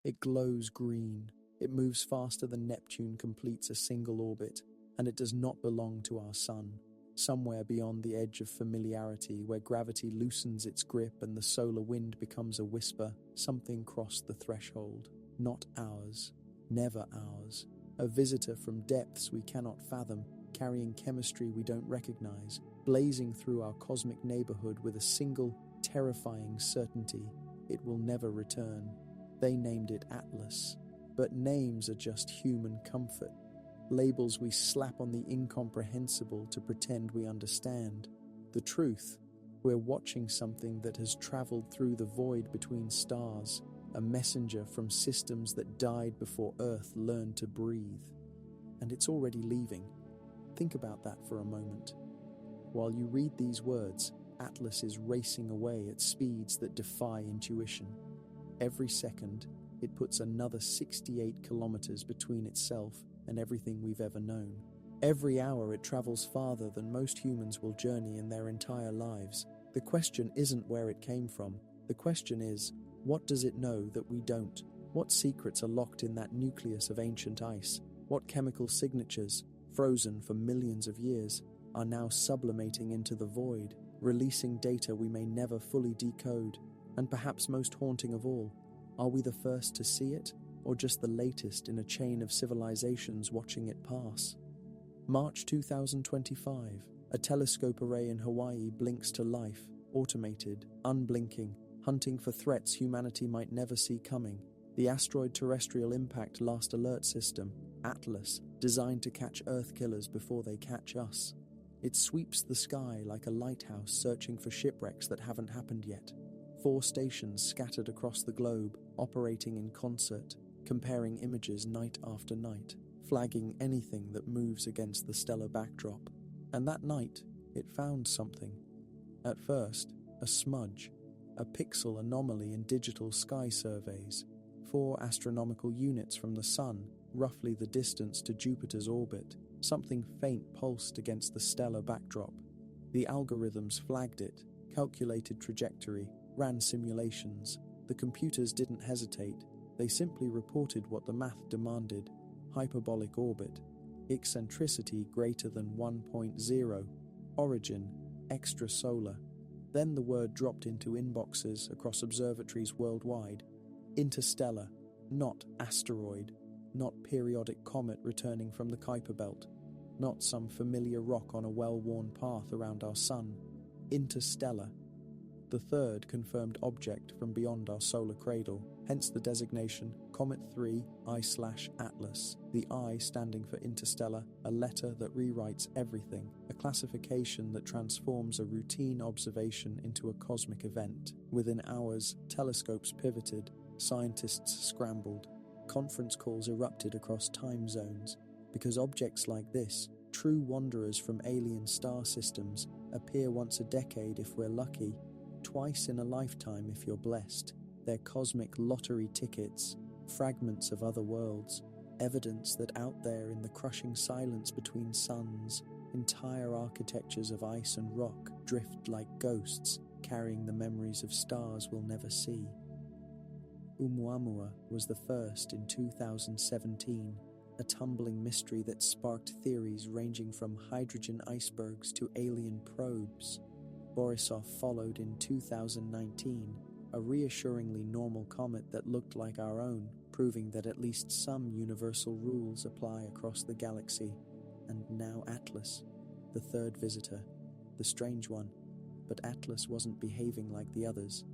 It glows green. It moves faster than Neptune completes a single orbit, and it does not belong to our sun. Somewhere beyond the edge of familiarity, where gravity loosens its grip and the solar wind becomes a whisper, something crossed the threshold. Not ours. Never ours. A visitor from depths we cannot fathom, carrying chemistry we don't recognize, blazing through our cosmic neighborhood with a single, terrifying certainty: it will never return. They named it Atlas. But names are just human comfort. Labels we slap on the incomprehensible to pretend we understand. The truth: we're watching something that has traveled through the void between stars, a messenger from systems that died before Earth learned to breathe. And it's already leaving. Think about that for a moment. While you read these words, Atlas is racing away at speeds that defy intuition. Every second, it puts another 68 kilometers between itself and everything we've ever known. Every hour it travels farther than most humans will journey in their entire lives. The question isn't where it came from. The question is, what does it know that we don't? What secrets are locked in that nucleus of ancient ice? What chemical signatures, frozen for millions of years, are now sublimating into the void, releasing data we may never fully decode? And perhaps most haunting of all, are we the first to see it, or just the latest in a chain of civilizations watching it pass? March 2025, a telescope array in Hawaii blinks to life, automated, unblinking, hunting for threats humanity might never see coming. The Asteroid Terrestrial Impact Last Alert System, ATLAS, designed to catch Earth killers before they catch us. It sweeps the sky like a lighthouse searching for shipwrecks that haven't happened yet. 4 stations scattered across the globe, operating in concert, comparing images night after night, flagging anything that moves against the stellar backdrop. And that night, it found something. At first, a smudge, a pixel anomaly in digital sky surveys, 4 astronomical units from the Sun, roughly the distance to Jupiter's orbit. Something faint pulsed against the stellar backdrop. The algorithms flagged it, calculated trajectory, ran simulations. The computers didn't hesitate. They simply reported what the math demanded: hyperbolic orbit, eccentricity greater than 1.0, origin extrasolar. Then the word dropped into inboxes across observatories worldwide: interstellar, not asteroid, not periodic comet returning from the Kuiper Belt, not some familiar rock on a well-worn path around our sun. Interstellar. The third confirmed object from beyond our solar cradle, hence the designation Comet 3 I/Atlas, the I standing for interstellar, a letter that rewrites everything, a classification that transforms a routine observation into a cosmic event. Within hours, telescopes pivoted, scientists scrambled, conference calls erupted across time zones, because objects like this, true wanderers from alien star systems, appear once a decade if we're lucky, twice in a lifetime if you're blessed. They're cosmic lottery tickets, fragments of other worlds, evidence that out there in the crushing silence between suns, entire architectures of ice and rock drift like ghosts, carrying the memories of stars we'll never see. Oumuamua was the first in 2017, a tumbling mystery that sparked theories ranging from hydrogen icebergs to alien probes. Borisov followed in 2019, a reassuringly normal comet that looked like our own, proving that at least some universal rules apply across the galaxy. And now Atlas, the third visitor, the strange one. But Atlas wasn't behaving like the others.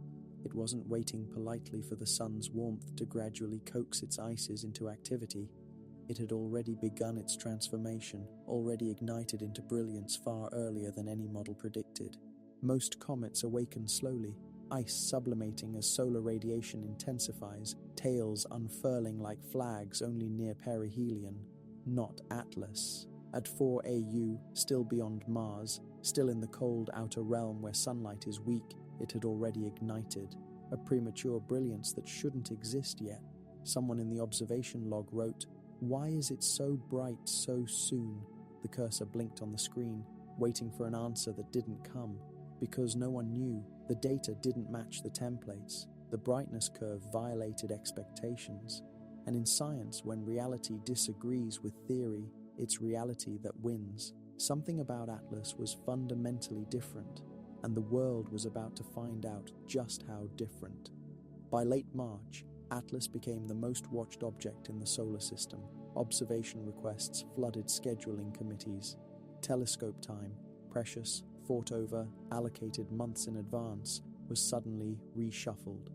It wasn't waiting politely for the sun's warmth to gradually coax its ices into activity. It had already begun its transformation, already ignited into brilliance far earlier than any model predicted. Most comets awaken slowly, ice sublimating as solar radiation intensifies, tails unfurling like flags only near perihelion. Not Atlas. At 4 AU, still beyond Mars, still in the cold outer realm where sunlight is weak, it had already ignited. A premature brilliance that shouldn't exist yet. Someone in the observation log wrote, "Why is it so bright so soon?" The cursor blinked on the screen, waiting for an answer that didn't come. Because no one knew, the data didn't match the templates. The brightness curve violated expectations. And in science, when reality disagrees with theory, it's reality that wins. Something about Atlas was fundamentally different, and the world was about to find out just how different. By late March, Atlas became the most watched object in the solar system. Observation requests flooded scheduling committees. Telescope time, precious, fought over, allocated months in advance, was suddenly reshuffled.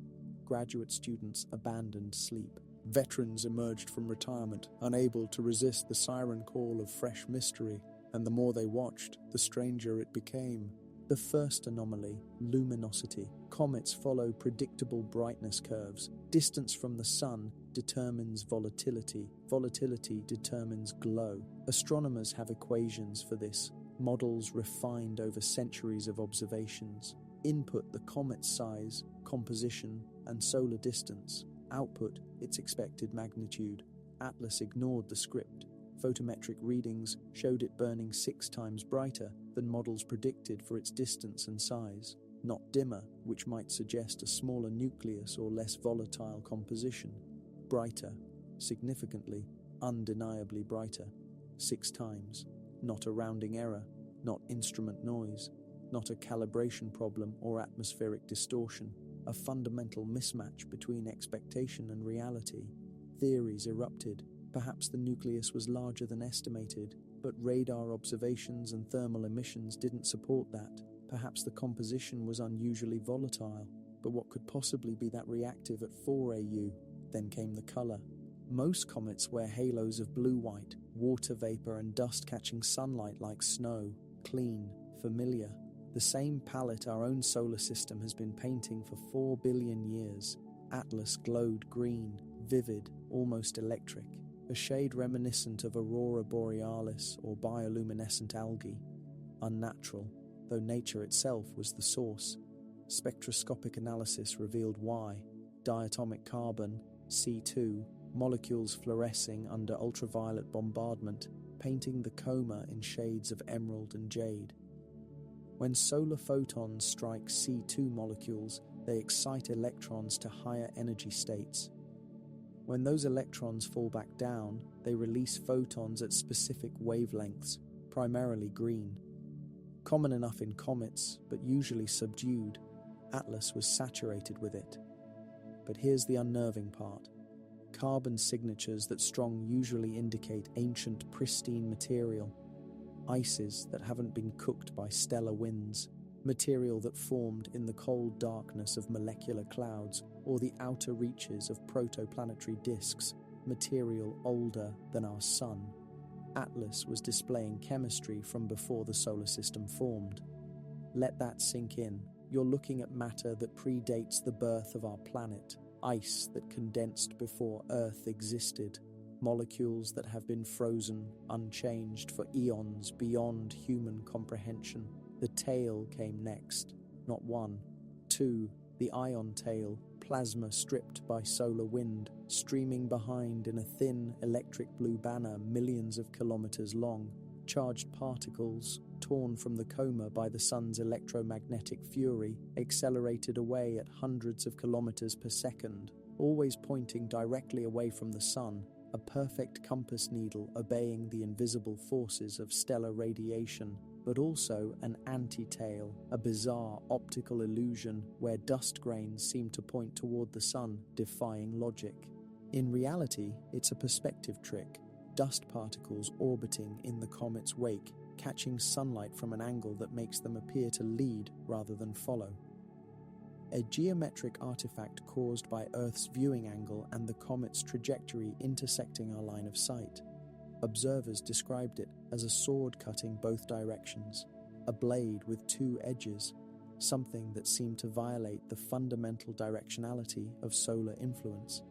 Graduate students abandoned sleep. Veterans emerged from retirement, unable to resist the siren call of fresh mystery, and the more they watched, the stranger it became. The first anomaly, luminosity. Comets follow predictable brightness curves. Distance from the sun determines volatility. Volatility determines glow. Astronomers have equations for this, models refined over centuries of observations. Input: the comet's size, composition, and solar distance. Output: its expected magnitude. Atlas ignored the script. Photometric readings showed it burning 6 times brighter than models predicted for its distance and size. Not dimmer, which might suggest a smaller nucleus or less volatile composition. Brighter, significantly, undeniably brighter. 6 times. Not a rounding error, not instrument noise, not a calibration problem or atmospheric distortion. A fundamental mismatch between expectation and reality. Theories erupted. Perhaps the nucleus was larger than estimated, but radar observations and thermal emissions didn't support that. Perhaps the composition was unusually volatile, but what could possibly be that reactive at 4 AU? Then came the color. Most comets wear halos of blue-white, water vapor and dust catching sunlight like snow. Clean, familiar. The same palette our own solar system has been painting for 4 billion years. Atlas glowed green, vivid, almost electric, a shade reminiscent of aurora borealis or bioluminescent algae. Unnatural, though nature itself was the source. Spectroscopic analysis revealed why. Diatomic carbon, C2, molecules fluorescing under ultraviolet bombardment, painting the coma in shades of emerald and jade. When solar photons strike C2 molecules, they excite electrons to higher energy states. When those electrons fall back down, they release photons at specific wavelengths, primarily green. Common enough in comets, but usually subdued, Atlas was saturated with it. But here's the unnerving part. Carbon signatures that strong usually indicate ancient, pristine material. Ices that haven't been cooked by stellar winds, material that formed in the cold darkness of molecular clouds or the outer reaches of protoplanetary disks, material older than our sun. Atlas was displaying chemistry from before the solar system formed. Let that sink in. You're looking at matter that predates the birth of our planet, ice that condensed before Earth existed, molecules that have been frozen, unchanged for eons beyond human comprehension. The tail came next. Not 1, 2, the ion tail, plasma stripped by solar wind, streaming behind in a thin electric blue banner millions of kilometers long. Charged particles, torn from the coma by the sun's electromagnetic fury, accelerated away at hundreds of kilometers per second, always pointing directly away from the sun. A perfect compass needle obeying the invisible forces of stellar radiation, but also an anti-tail, a bizarre optical illusion where dust grains seem to point toward the sun, defying logic. In reality, it's a perspective trick, dust particles orbiting in the comet's wake, catching sunlight from an angle that makes them appear to lead rather than follow. A geometric artifact caused by Earth's viewing angle and the comet's trajectory intersecting our line of sight. Observers described it as a sword cutting both directions, a blade with 2 edges, something that seemed to violate the fundamental directionality of solar influence.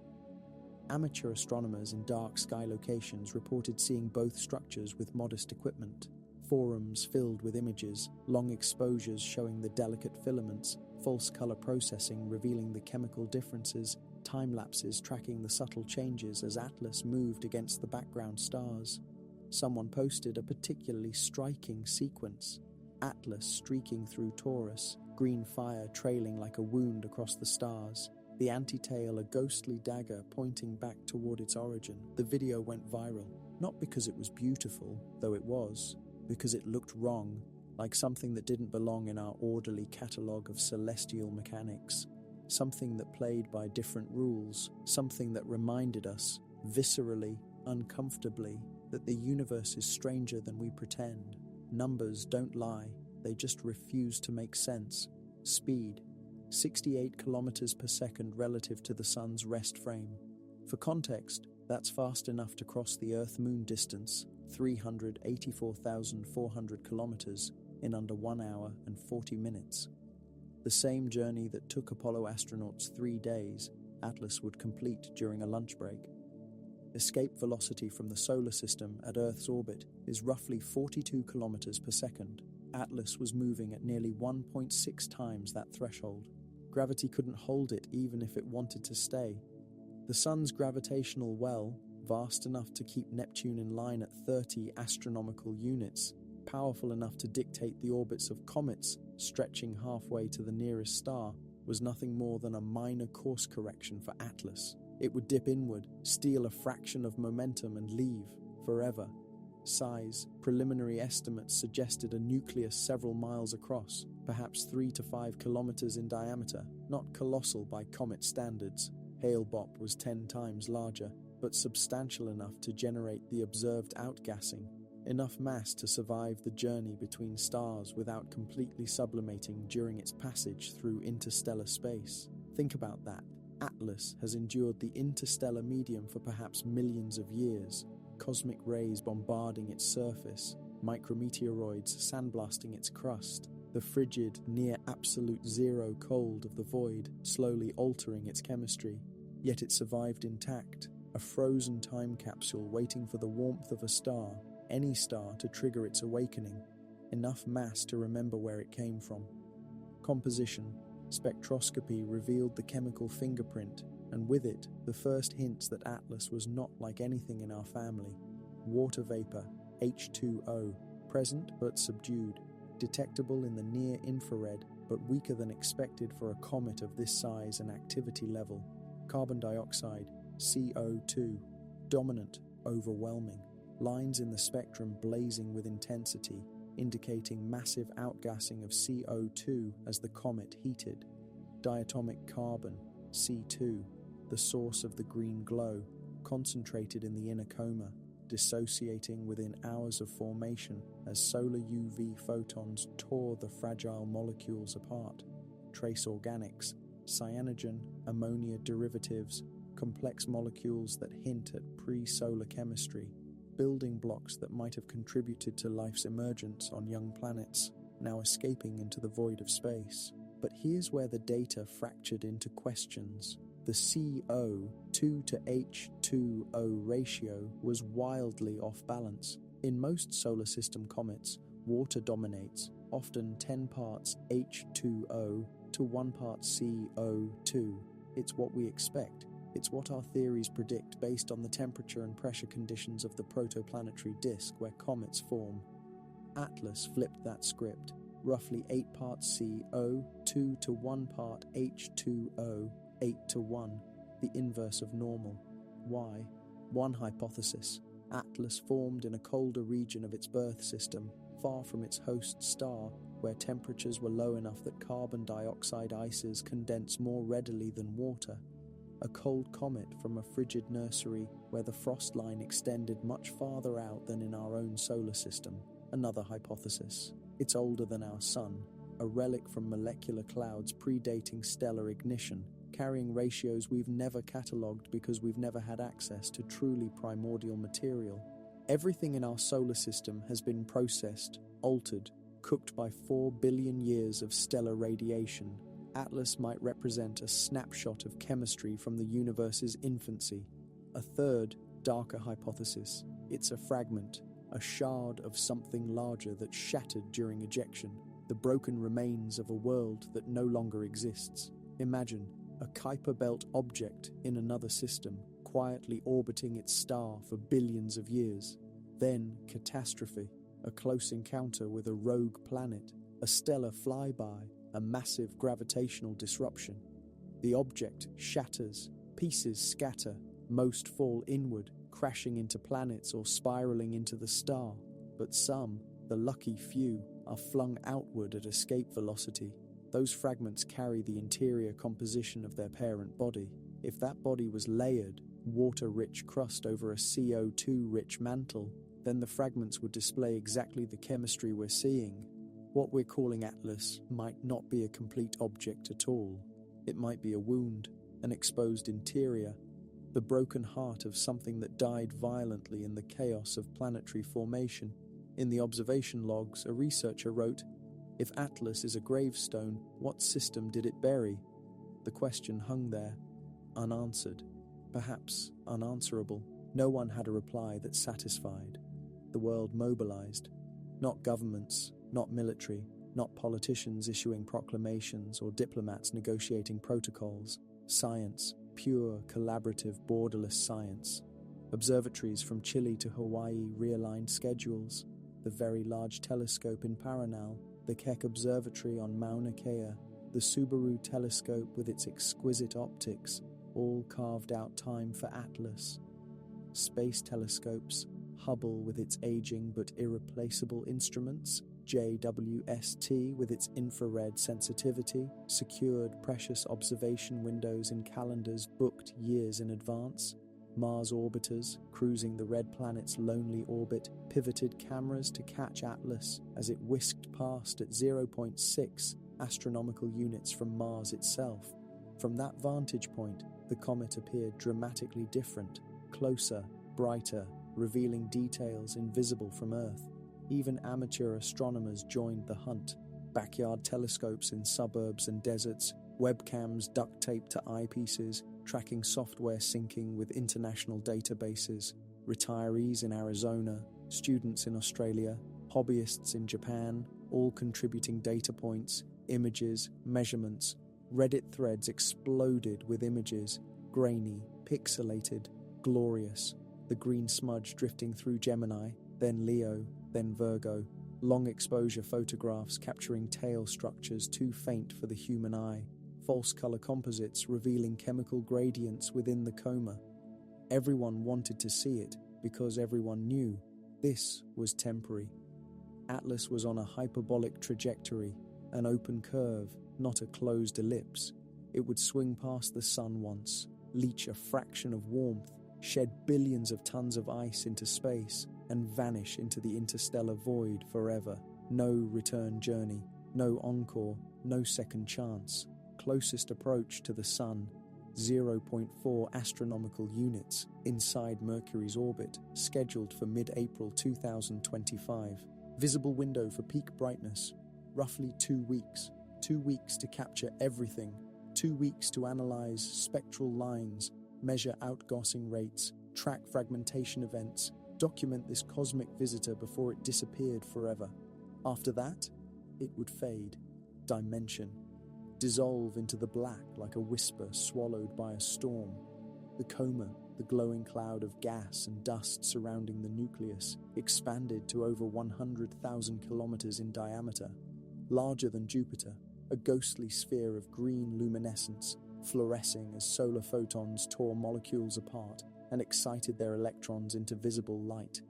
Amateur astronomers in dark sky locations reported seeing both structures with modest equipment. Forums filled with images, long exposures showing the delicate filaments, false color processing revealing the chemical differences, time-lapses tracking the subtle changes as Atlas moved against the background stars. Someone posted a particularly striking sequence. Atlas streaking through Taurus, green fire trailing like a wound across the stars. The antitail a ghostly dagger pointing back toward its origin. The video went viral, not because it was beautiful, though it was, because it looked wrong, like something that didn't belong in our orderly catalogue of celestial mechanics, something that played by different rules, something that reminded us, viscerally, uncomfortably, that the universe is stranger than we pretend. Numbers don't lie, they just refuse to make sense. Speed, 68 kilometers per second relative to the sun's rest frame. For context, that's fast enough to cross the Earth-Moon distance, 384,400 kilometers, in under 1 hour and 40 minutes. The same journey that took Apollo astronauts 3 days, Atlas would complete during a lunch break. Escape velocity from the solar system at Earth's orbit is roughly 42 kilometers per second. Atlas was moving at nearly 1.6 times that threshold. Gravity couldn't hold it even if it wanted to stay. The sun's gravitational well, vast enough to keep Neptune in line at 30 astronomical units, powerful enough to dictate the orbits of comets stretching halfway to the nearest star, was nothing more than a minor course correction for Atlas. It would dip inward, steal a fraction of momentum and leave, forever. Size, preliminary estimates suggested a nucleus several miles across, perhaps 3 to 5 kilometers in diameter, not colossal by comet standards. Hale-Bopp was 10 times larger, but substantial enough to generate the observed outgassing, enough mass to survive the journey between stars without completely sublimating during its passage through interstellar space. Think about that. Atlas has endured the interstellar medium for perhaps millions of years, cosmic rays bombarding its surface, micrometeoroids sandblasting its crust, the frigid, near-absolute zero cold of the void slowly altering its chemistry. Yet it survived intact, a frozen time capsule waiting for the warmth of a star, any star, to trigger its awakening, enough mass to remember where it came from. Composition, spectroscopy revealed the chemical fingerprint, and with it, the first hints that Atlas was not like anything in our family. Water vapor, H2O, present but subdued, detectable in the near-infrared but weaker than expected for a comet of this size and activity level. Carbon dioxide, CO2, dominant, overwhelming, lines in the spectrum blazing with intensity, indicating massive outgassing of CO2 as the comet heated. Diatomic carbon, C2, the source of the green glow, concentrated in the inner coma, dissociating within hours of formation as solar UV photons tore the fragile molecules apart. Trace organics, cyanogen, ammonia derivatives, complex molecules that hint at pre-solar chemistry, building blocks that might have contributed to life's emergence on young planets, now escaping into the void of space. But here's where the data fractured into questions. The CO2 to H2O ratio was wildly off balance. In most solar system comets, water dominates, often 10 parts H2O to 1 part CO2. It's what we expect. It's what our theories predict based on the temperature and pressure conditions of the protoplanetary disk where comets form. Atlas flipped that script. Roughly 8 parts CO2 to 1 part H2O, 8 to 1, the inverse of normal. Why? One hypothesis. Atlas formed in a colder region of its birth system, far from its host star, where temperatures were low enough that carbon dioxide ices condense more readily than water. A cold comet from a frigid nursery where the frost line extended much farther out than in our own solar system. Another hypothesis. It's older than our sun, a relic from molecular clouds predating stellar ignition, carrying ratios we've never catalogued because we've never had access to truly primordial material. Everything in our solar system has been processed, altered, cooked by 4 billion years of stellar radiation. Atlas might represent a snapshot of chemistry from the universe's infancy. A third, darker hypothesis. It's a fragment, a shard of something larger that shattered during ejection, the broken remains of a world that no longer exists. Imagine a Kuiper belt object in another system, quietly orbiting its star for billions of years. Then catastrophe, a close encounter with a rogue planet, a stellar flyby, a massive gravitational disruption. The object shatters, pieces scatter, most fall inward, crashing into planets or spiraling into the star, but some, the lucky few, are flung outward at escape velocity. Those fragments carry the interior composition of their parent body. If that body was layered, water-rich crust over a CO2-rich mantle, then the fragments would display exactly the chemistry we're seeing. What we're calling Atlas might not be a complete object at all. It might be a wound, an exposed interior, the broken heart of something that died violently in the chaos of planetary formation. In the observation logs, a researcher wrote, "If Atlas is a gravestone, what system did it bury?" The question hung there, unanswered, perhaps unanswerable. No one had a reply that satisfied. The world mobilized. Not governments, not military, not politicians issuing proclamations or diplomats negotiating protocols. Science, pure, collaborative, borderless science. Observatories from Chile to Hawaii realigned schedules. The Very Large Telescope in Paranal, the Keck Observatory on Mauna Kea, the Subaru Telescope with its exquisite optics, all carved out time for Atlas. Space telescopes, Hubble with its aging but irreplaceable instruments, JWST with its infrared sensitivity, secured precious observation windows in calendars booked years in advance, Mars orbiters, cruising the red planet's lonely orbit, pivoted cameras to catch Atlas as it whisked past at 0.6 astronomical units from Mars itself. From that vantage point, the comet appeared dramatically different, closer, brighter, revealing details invisible from Earth. Even amateur astronomers joined the hunt. Backyard telescopes in suburbs and deserts, webcams duct taped to eyepieces, tracking software syncing with international databases, retirees in Arizona, students in Australia, hobbyists in Japan, all contributing data points, images, measurements. Reddit threads exploded with images, grainy, pixelated, glorious. The green smudge drifting through Gemini, then Leo, then Virgo. Long exposure photographs capturing tail structures too faint for the human eye. False color composites revealing chemical gradients within the coma. Everyone wanted to see it because everyone knew this was temporary. Atlas was on a hyperbolic trajectory, an open curve, not a closed ellipse. It would swing past the sun once, leach a fraction of warmth, shed billions of tons of ice into space, and vanish into the interstellar void forever. No return journey, no encore, no second chance. Closest approach to the Sun, 0.4 astronomical units inside Mercury's orbit, scheduled for mid-April 2025. Visible window for peak brightness, roughly 2 weeks. 2 weeks to capture everything. 2 weeks to analyze spectral lines, measure outgassing rates, track fragmentation events, document this cosmic visitor before it disappeared forever. After that, it would fade, dimension, dissolve into the black like a whisper swallowed by a storm. The coma, the glowing cloud of gas and dust surrounding the nucleus, expanded to over 100,000 kilometers in diameter, larger than Jupiter, a ghostly sphere of green luminescence, fluorescing as solar photons tore molecules apart and excited their electrons into visible light.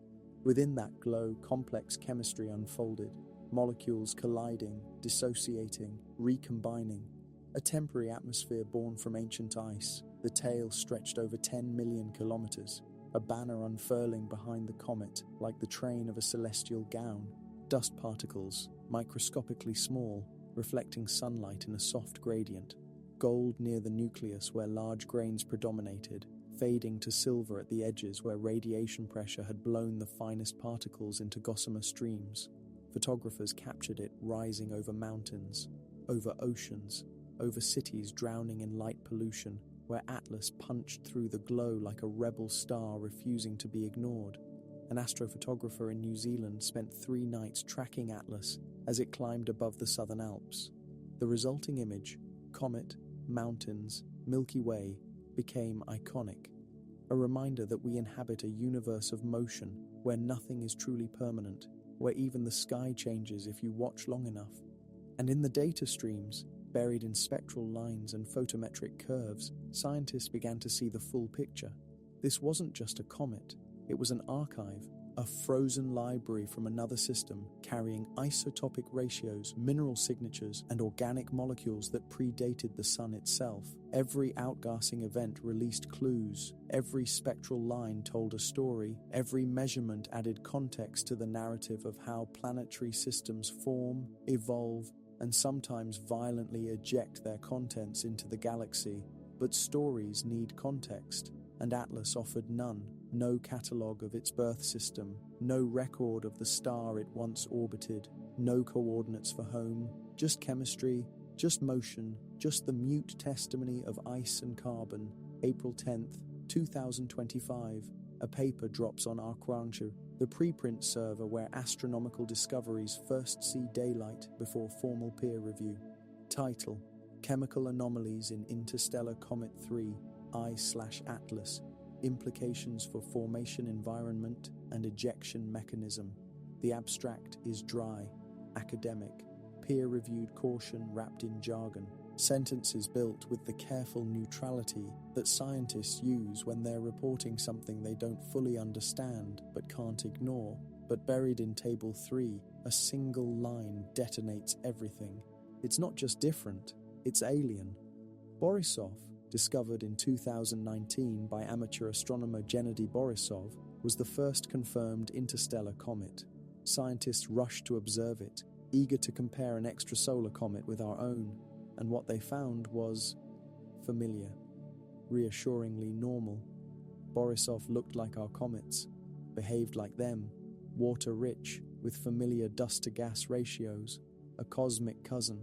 Within that glow, complex chemistry unfolded, molecules colliding, dissociating, recombining. A temporary atmosphere born from ancient ice, the tail stretched over 10 million kilometers, a banner unfurling behind the comet like the train of a celestial gown. Dust particles, microscopically small, reflecting sunlight in a soft gradient. Gold near the nucleus where large grains predominated, fading to silver at the edges where radiation pressure had blown the finest particles into gossamer streams. Photographers captured it rising over mountains, over oceans, over cities drowning in light pollution, where Atlas punched through the glow like a rebel star refusing to be ignored. An astrophotographer in New Zealand spent 3 nights tracking Atlas as it climbed above the Southern Alps. The resulting image, comet, mountains, Milky Way, became iconic, a reminder that we inhabit a universe of motion where nothing is truly permanent, where even the sky changes if you watch long enough. And in the data streams, buried in spectral lines and photometric curves, scientists began to see the full picture. This wasn't just a comet, it was an archive, a frozen library from another system carrying isotopic ratios, mineral signatures, and organic molecules that predated the Sun itself. Every outgassing event released clues, every spectral line told a story, every measurement added context to the narrative of how planetary systems form, evolve, and sometimes violently eject their contents into the galaxy. But stories need context, and Atlas offered none. No catalogue of its birth system, no record of the star it once orbited, no coordinates for home, just chemistry, just motion, just the mute testimony of ice and carbon. April 10th, 2025, a paper drops on Arquantia, the preprint server where astronomical discoveries first see daylight before formal peer review. Title: Chemical Anomalies in Interstellar Comet 3, I/Atlas. Implications for formation environment and ejection mechanism. The abstract is dry, academic, peer-reviewed caution wrapped in jargon. Sentences built with the careful neutrality that scientists use when they're reporting something they don't fully understand but can't ignore. But buried in Table 3, a single line detonates everything. It's not just different, it's alien. Borisov, discovered in 2019 by amateur astronomer Gennady Borisov, was the first confirmed interstellar comet. Scientists rushed to observe it, eager to compare an extrasolar comet with our own, and what they found was familiar, reassuringly normal. Borisov looked like our comets, behaved like them, water-rich, with familiar dust-to-gas ratios, a cosmic cousin.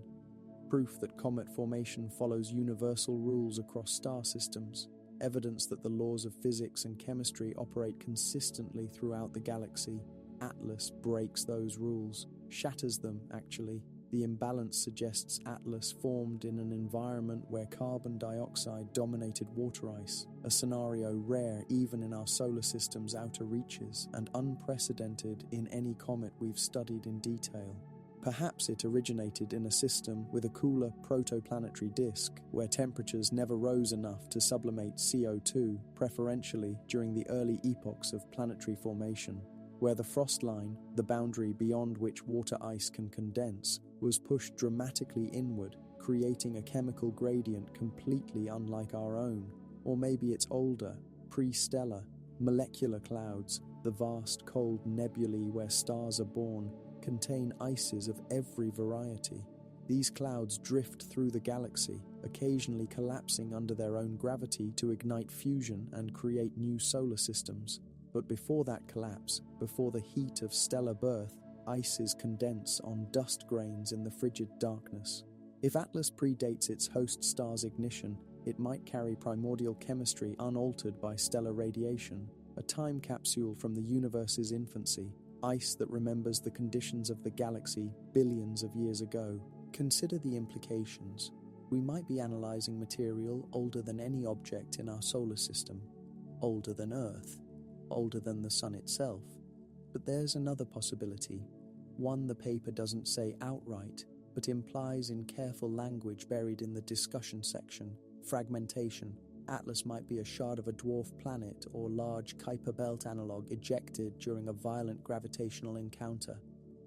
Proof that comet formation follows universal rules across star systems, evidence that the laws of physics and chemistry operate consistently throughout the galaxy. Atlas breaks those rules, shatters them, actually. The imbalance suggests Atlas formed in an environment where carbon dioxide dominated water ice, a scenario rare even in our solar system's outer reaches and unprecedented in any comet we've studied in detail. Perhaps it originated in a system with a cooler protoplanetary disk, where temperatures never rose enough to sublimate CO2, preferentially during the early epochs of planetary formation, where the frost line, the boundary beyond which water ice can condense, was pushed dramatically inward, creating a chemical gradient completely unlike our own. Or maybe it's older, pre-stellar, molecular clouds, the vast cold nebulae where stars are born, contain ices of every variety. These clouds drift through the galaxy, occasionally collapsing under their own gravity to ignite fusion and create new solar systems. But before that collapse, before the heat of stellar birth, ices condense on dust grains in the frigid darkness. If Atlas predates its host star's ignition, it might carry primordial chemistry unaltered by stellar radiation, a time capsule from the universe's infancy, ice that remembers the conditions of the galaxy billions of years ago. Consider the implications. We might be analyzing material older than any object in our solar system, older than Earth, older than the Sun itself. But there's another possibility, one the paper doesn't say outright, but implies in careful language buried in the discussion section: fragmentation. Atlas might be a shard of a dwarf planet or large Kuiper belt analog ejected during a violent gravitational encounter.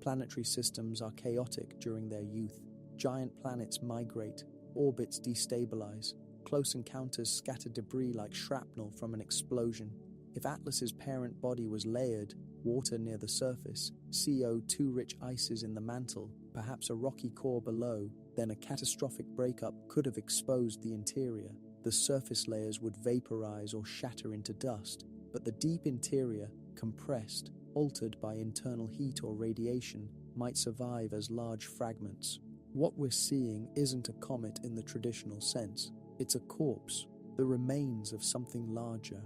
Planetary systems are chaotic during their youth. Giant planets migrate, orbits destabilize, close encounters scatter debris like shrapnel from an explosion. If Atlas's parent body was layered, water near the surface, CO2-rich ices in the mantle, perhaps a rocky core below, then a catastrophic breakup could have exposed the interior. The surface layers would vaporize or shatter into dust, but the deep interior, compressed, altered by internal heat or radiation, might survive as large fragments. What we're seeing isn't a comet in the traditional sense. It's a corpse, the remains of something larger,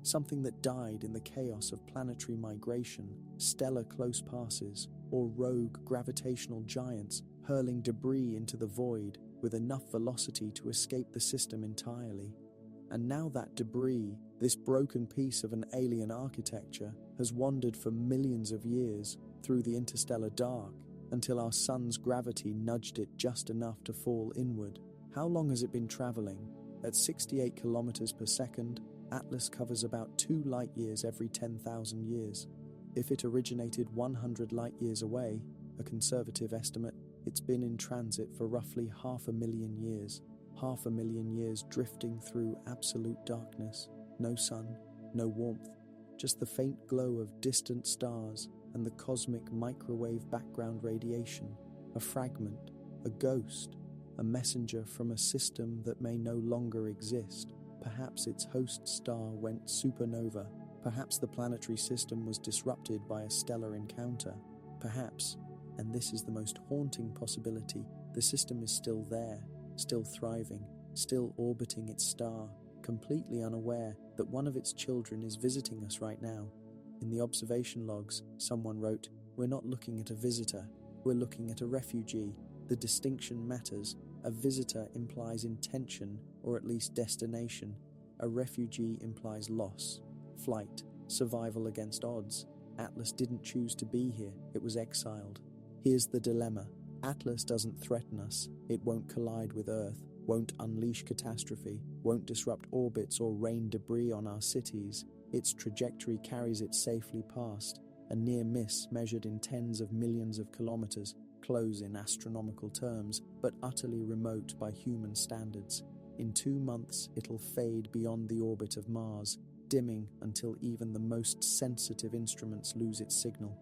something that died in the chaos of planetary migration, stellar close passes, or rogue gravitational giants hurling debris into the void with enough velocity to escape the system entirely. And now that debris, this broken piece of an alien architecture, has wandered for millions of years through the interstellar dark, until our sun's gravity nudged it just enough to fall inward. How long has it been traveling? At 68 kilometers per second, Atlas covers about 2 light-years every 10,000 years. If it originated 100 light-years away, a conservative estimate, it's been in transit for roughly 500,000 years. 500,000 years drifting through absolute darkness. No sun, no warmth, just the faint glow of distant stars and the cosmic microwave background radiation. A fragment, a ghost, a messenger from a system that may no longer exist. Perhaps its host star went supernova. Perhaps the planetary system was disrupted by a stellar encounter. Perhaps, and this is the most haunting possibility, the system is still there, still thriving, still orbiting its star, completely unaware that one of its children is visiting us right now. In the observation logs, someone wrote, "We're not looking at a visitor, we're looking at a refugee. The distinction matters. A visitor implies intention, or at least destination. A refugee implies loss, flight, survival against odds. Atlas didn't choose to be here, it was exiled." Here's the dilemma. Atlas doesn't threaten us. It won't collide with Earth, won't unleash catastrophe, won't disrupt orbits or rain debris on our cities. Its trajectory carries it safely past, a near miss measured in tens of millions of kilometers, close in astronomical terms, but utterly remote by human standards. In 2 months, it'll fade beyond the orbit of Mars, dimming until even the most sensitive instruments lose its signal.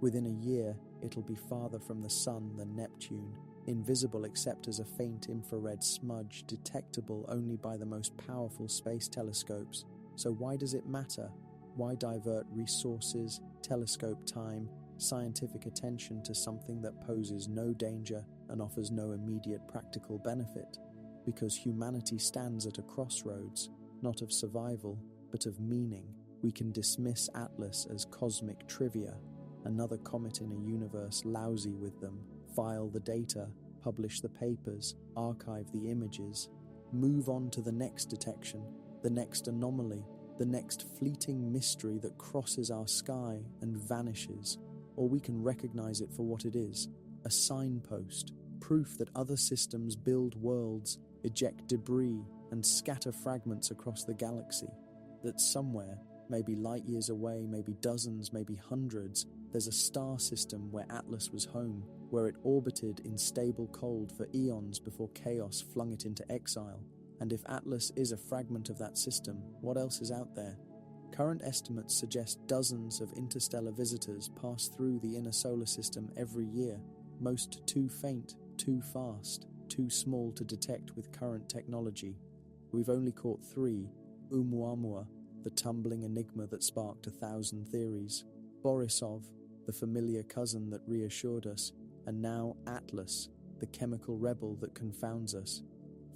Within a year, it'll be farther from the Sun than Neptune, invisible except as a faint infrared smudge detectable only by the most powerful space telescopes. So why does it matter? Why divert resources, telescope time, scientific attention to something that poses no danger and offers no immediate practical benefit? Because humanity stands at a crossroads, not of survival, but of meaning. We can dismiss Atlas as cosmic trivia, another comet in a universe lousy with them, file the data, publish the papers, archive the images, move on to the next detection, the next anomaly, the next fleeting mystery that crosses our sky and vanishes. Or we can recognize it for what it is, a signpost, proof that other systems build worlds, eject debris, and scatter fragments across the galaxy. That somewhere, maybe light years away, maybe dozens, maybe hundreds, there's a star system where Atlas was home, where it orbited in stable cold for eons before chaos flung it into exile. And if Atlas is a fragment of that system, what else is out there? Current estimates suggest dozens of interstellar visitors pass through the inner solar system every year, most too faint, too fast, too small to detect with current technology. We've only caught 3, Oumuamua, the tumbling enigma that sparked 1,000 theories, Borisov, the familiar cousin that reassured us, and now Atlas, the chemical rebel that confounds us.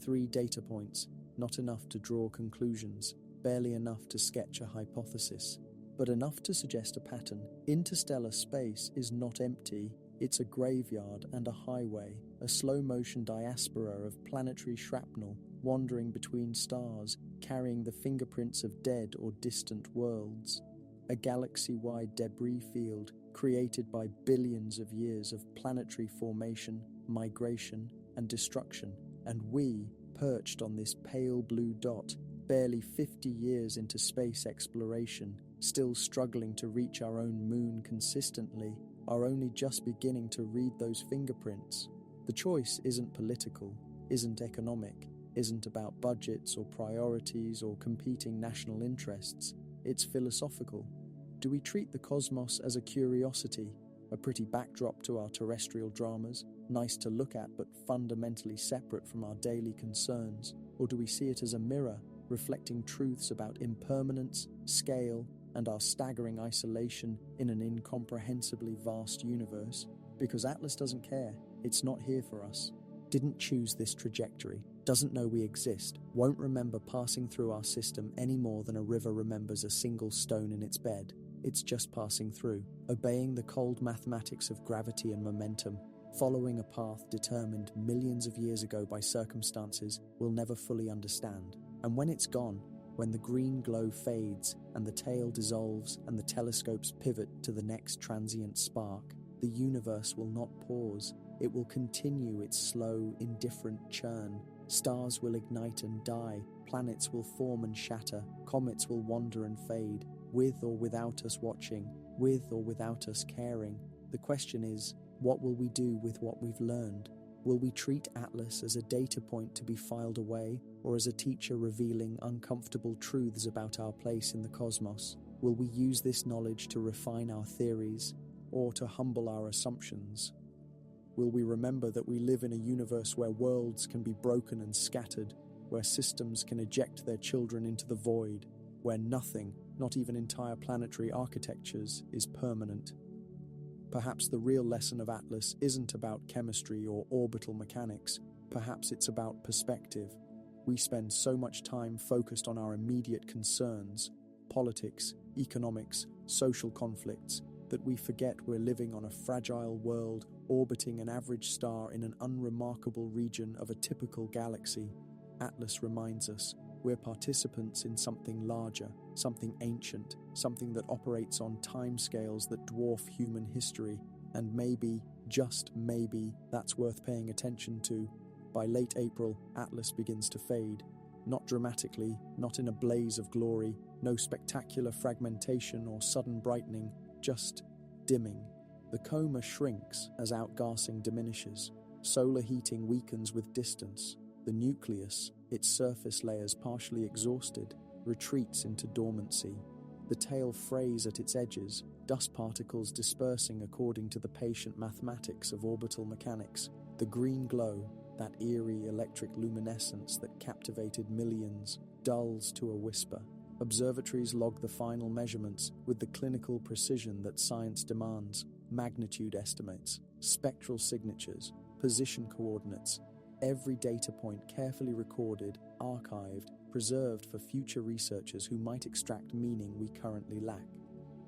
3 data points, not enough to draw conclusions, barely enough to sketch a hypothesis, but enough to suggest a pattern. Interstellar space is not empty, it's a graveyard and a highway, a slow-motion diaspora of planetary shrapnel wandering between stars, carrying the fingerprints of dead or distant worlds. A galaxy-wide debris field created by billions of years of planetary formation, migration, and destruction. And we, perched on this pale blue dot, barely 50 years into space exploration, still struggling to reach our own moon consistently, are only just beginning to read those fingerprints. The choice isn't political, isn't economic, isn't about budgets or priorities or competing national interests. It's philosophical. Do we treat the cosmos as a curiosity, a pretty backdrop to our terrestrial dramas, nice to look at but fundamentally separate from our daily concerns? Or do we see it as a mirror, reflecting truths about impermanence, scale, and our staggering isolation in an incomprehensibly vast universe? Because Atlas doesn't care, it's not here for us, didn't choose this trajectory, doesn't know we exist, won't remember passing through our system any more than a river remembers a single stone in its bed. It's just passing through, obeying the cold mathematics of gravity and momentum, following a path determined millions of years ago by circumstances we'll never fully understand. And when it's gone, when the green glow fades and the tail dissolves and the telescopes pivot to the next transient spark, The universe will not pause. It will continue its slow, indifferent churn. Stars will ignite and die. Planets will form and shatter. Comets will wander and fade, with or without us watching, with or without us caring. The question is, what will we do with what we've learned? Will we treat Atlas as a data point to be filed away, or as a teacher revealing uncomfortable truths about our place in the cosmos? Will we use this knowledge to refine our theories, or to humble our assumptions? Will we remember that we live in a universe where worlds can be broken and scattered, where systems can eject their children into the void, where nothing, not even entire planetary architectures, is permanent? Perhaps the real lesson of Atlas isn't about chemistry or orbital mechanics. Perhaps it's about perspective. We spend so much time focused on our immediate concerns, politics, economics, social conflicts, that we forget we're living on a fragile world orbiting an average star in an unremarkable region of a typical galaxy. Atlas reminds us we're participants in something larger, something ancient, something that operates on timescales that dwarf human history, and maybe, just maybe, that's worth paying attention to. By late April, Atlas begins to fade. Not dramatically, not in a blaze of glory, no spectacular fragmentation or sudden brightening, just dimming. The coma shrinks as outgassing diminishes. Solar heating weakens with distance. The nucleus, its surface layers partially exhausted, retreats into dormancy. The tail frays at its edges, dust particles dispersing according to the patient mathematics of orbital mechanics. The green glow, that eerie electric luminescence that captivated millions, dulls to a whisper. Observatories log the final measurements with the clinical precision that science demands: magnitude estimates, spectral signatures, position coordinates. Every data point carefully recorded, archived, preserved for future researchers who might extract meaning we currently lack.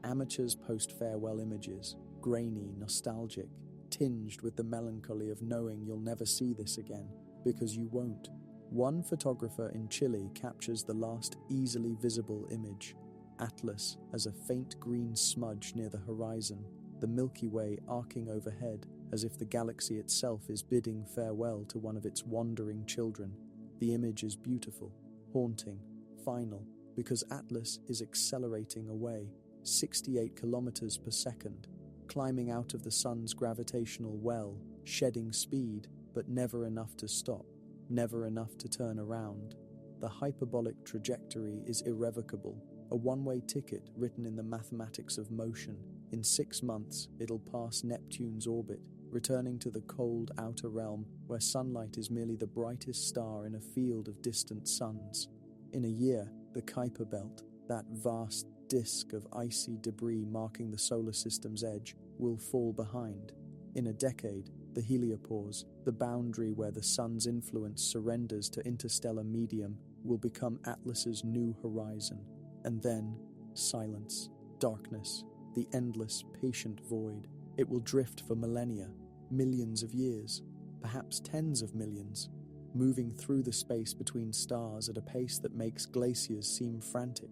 Amateurs post farewell images, grainy, nostalgic, tinged with the melancholy of knowing you'll never see this again, because you won't. One photographer in Chile captures the last easily visible image: Atlas as a faint green smudge near the horizon, the Milky Way arcing overhead, as if the galaxy itself is bidding farewell to one of its wandering children. The image is beautiful, haunting, final, because Atlas is accelerating away, 68 kilometers per second, climbing out of the sun's gravitational well, shedding speed, but never enough to stop, never enough to turn around. The hyperbolic trajectory is irrevocable, a one-way ticket written in the mathematics of motion. In 6 months, it'll pass Neptune's orbit, returning to the cold outer realm where sunlight is merely the brightest star in a field of distant suns. In a year, the Kuiper Belt, that vast disk of icy debris marking the solar system's edge, will fall behind. In a decade, the heliopause, the boundary where the sun's influence surrenders to interstellar medium, will become Atlas's new horizon. And then, silence, darkness, the endless, patient void. It will drift for millennia, millions of years, perhaps tens of millions, moving through the space between stars at a pace that makes glaciers seem frantic.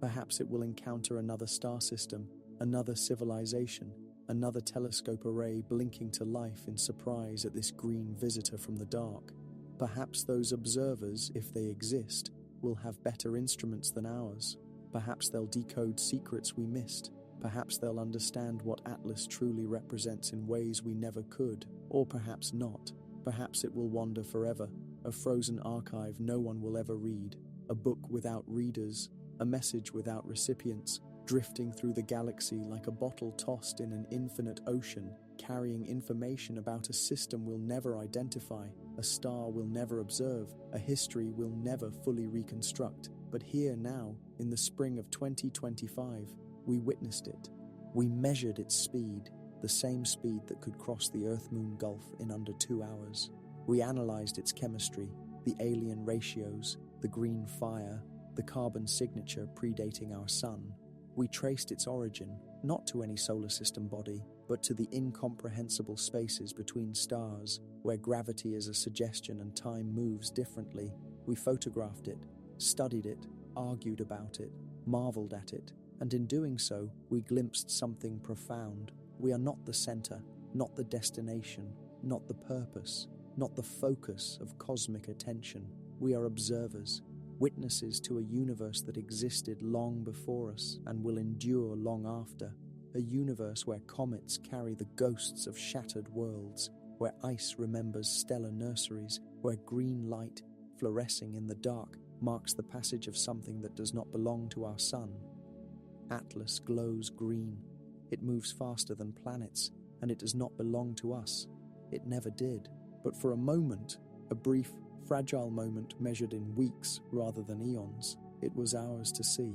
Perhaps it will encounter another star system, another civilization, another telescope array blinking to life in surprise at this green visitor from the dark. Perhaps those observers, if they exist, will have better instruments than ours. Perhaps they'll decode secrets we missed. Perhaps they'll understand what Atlas truly represents in ways we never could, or perhaps not. Perhaps it will wander forever, a frozen archive no one will ever read, a book without readers, a message without recipients, drifting through the galaxy like a bottle tossed in an infinite ocean, carrying information about a system we'll never identify, a star we'll never observe, a history we'll never fully reconstruct. But here now, in the spring of 2025, we witnessed it. We measured its speed, the same speed that could cross the Earth-Moon Gulf in under 2 hours. We analyzed its chemistry, the alien ratios, the green fire, the carbon signature predating our sun. We traced its origin, not to any solar system body, but to the incomprehensible spaces between stars, where gravity is a suggestion and time moves differently. We photographed it, studied it, argued about it, marveled at it, and in doing so, we glimpsed something profound. We are not the center, not the destination, not the purpose, not the focus of cosmic attention. We are observers, witnesses to a universe that existed long before us and will endure long after. A universe where comets carry the ghosts of shattered worlds, where ice remembers stellar nurseries, where green light, fluorescing in the dark, marks the passage of something that does not belong to our sun. Atlas glows green. It moves faster than planets, and it does not belong to us. It never did. But for a moment, a brief, fragile moment measured in weeks rather than eons, it was ours to see.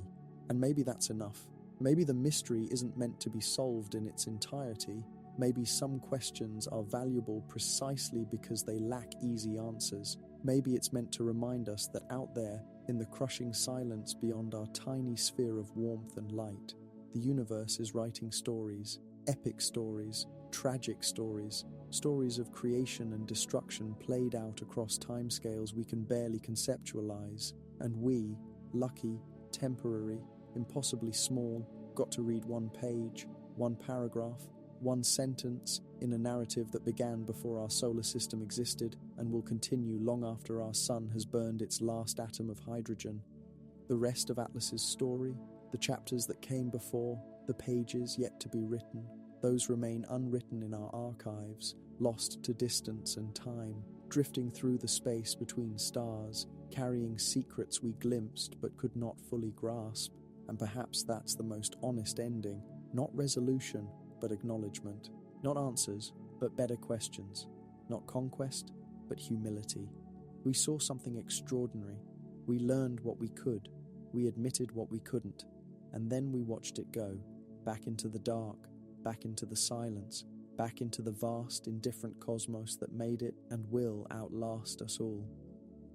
And maybe that's enough. Maybe the mystery isn't meant to be solved in its entirety. Maybe some questions are valuable precisely because they lack easy answers. Maybe it's meant to remind us that out there, in the crushing silence beyond our tiny sphere of warmth and light, the universe is writing stories, epic stories, tragic stories, stories of creation and destruction played out across timescales we can barely conceptualize. And we, lucky, temporary, impossibly small, got to read one page, one paragraph, one sentence in a narrative that began before our solar system existed and will continue long after our sun has burned its last atom of hydrogen. The rest of Atlas's story, the chapters that came before, the pages yet to be written, those remain unwritten in our archives, lost to distance and time, drifting through the space between stars, carrying secrets we glimpsed but could not fully grasp. And perhaps that's the most honest ending, not resolution, but acknowledgement. Not answers, but better questions. Not conquest, but humility. We saw something extraordinary. We learned what we could. We admitted what we couldn't. And then we watched it go, back into the dark, back into the silence, back into the vast, indifferent cosmos that made it and will outlast us all.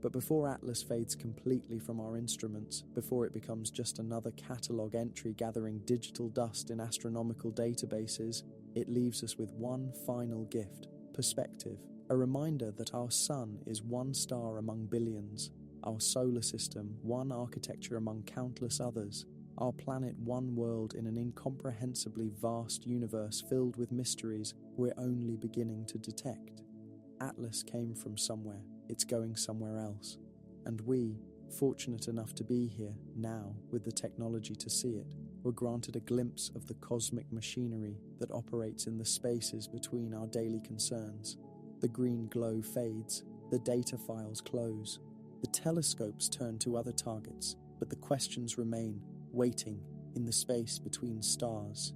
But before Atlas fades completely from our instruments, before it becomes just another catalogue entry gathering digital dust in astronomical databases, it leaves us with one final gift: perspective. A reminder that our sun is one star among billions, our solar system one architecture among countless others, our planet one world in an incomprehensibly vast universe filled with mysteries we're only beginning to detect. Atlas came from somewhere. It's going somewhere else. And we, fortunate enough to be here now with the technology to see it, were granted a glimpse of the cosmic machinery that operates in the spaces between our daily concerns. The green glow fades, the data files close, the telescopes turn to other targets, but the questions remain, waiting in the space between stars.